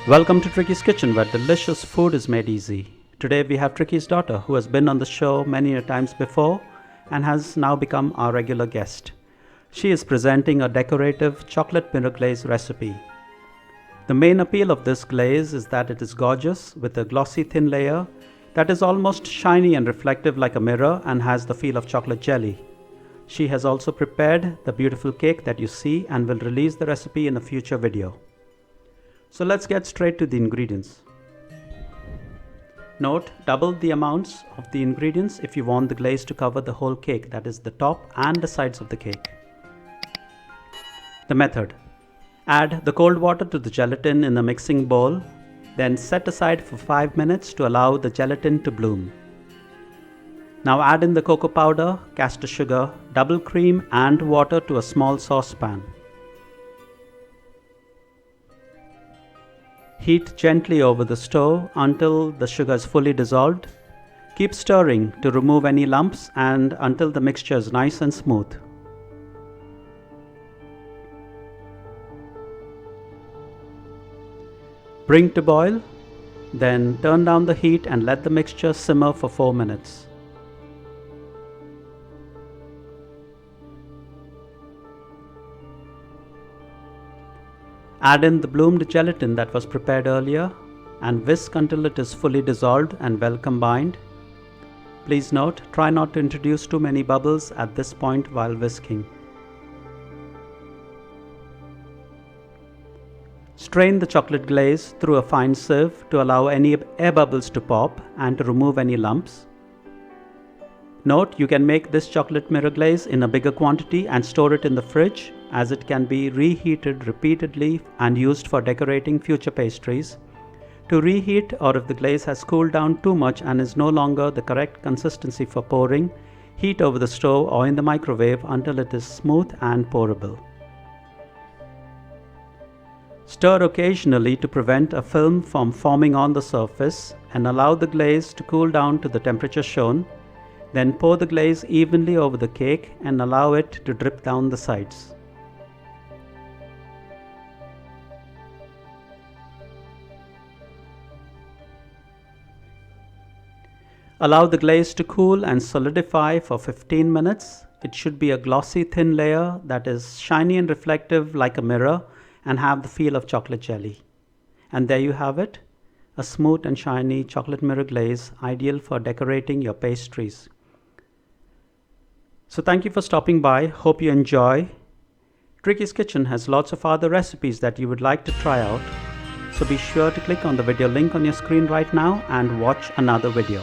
Welcome to Tricky's Kitchen, where delicious food is made easy. Today we have Tricky's daughter, who has been on the show many a times before and has now become our regular guest. She is presenting a decorative chocolate mirror glaze recipe. The main appeal of this glaze is that it is gorgeous with a glossy thin layer that is almost shiny and reflective like a mirror and has the feel of chocolate jelly. She has also prepared the beautiful cake that you see and will release the recipe in a future video. So let's get straight to the ingredients. Note, double the amounts of the ingredients if you want the glaze to cover the whole cake, that is the top and the sides of the cake. The method: add the cold water to the gelatin in a mixing bowl, then set aside for 5 minutes to allow the gelatin to bloom. Now add in the cocoa powder, caster sugar, double cream and water to a small saucepan. Heat gently over the stove until the sugar is fully dissolved. Keep stirring to remove any lumps and until the mixture is nice and smooth. Bring to boil, then turn down the heat and let the mixture simmer for 4 minutes. Add in the bloomed gelatin that was prepared earlier and whisk until it is fully dissolved and well combined. Please note, try not to introduce too many bubbles at this point while whisking. Strain the chocolate glaze through a fine sieve to allow any air bubbles to pop and to remove any lumps. Note, you can make this chocolate mirror glaze in a bigger quantity and store it in the fridge, as it can be reheated repeatedly and used for decorating future pastries. To reheat, or if the glaze has cooled down too much and is no longer the correct consistency for pouring, heat over the stove or in the microwave until it is smooth and pourable. Stir occasionally to prevent a film from forming on the surface and allow the glaze to cool down to the temperature shown. Then pour the glaze evenly over the cake and allow it to drip down the sides. Allow the glaze to cool and solidify for 15 minutes. It should be a glossy thin layer that is shiny and reflective like a mirror and have the feel of chocolate jelly. And there you have it, a smooth and shiny chocolate mirror glaze, ideal for decorating your pastries. So thank you for stopping by. Hope you enjoy. Tricky's Kitchen has lots of other recipes that you would like to try out. So be sure to click on the video link on your screen right now and watch another video.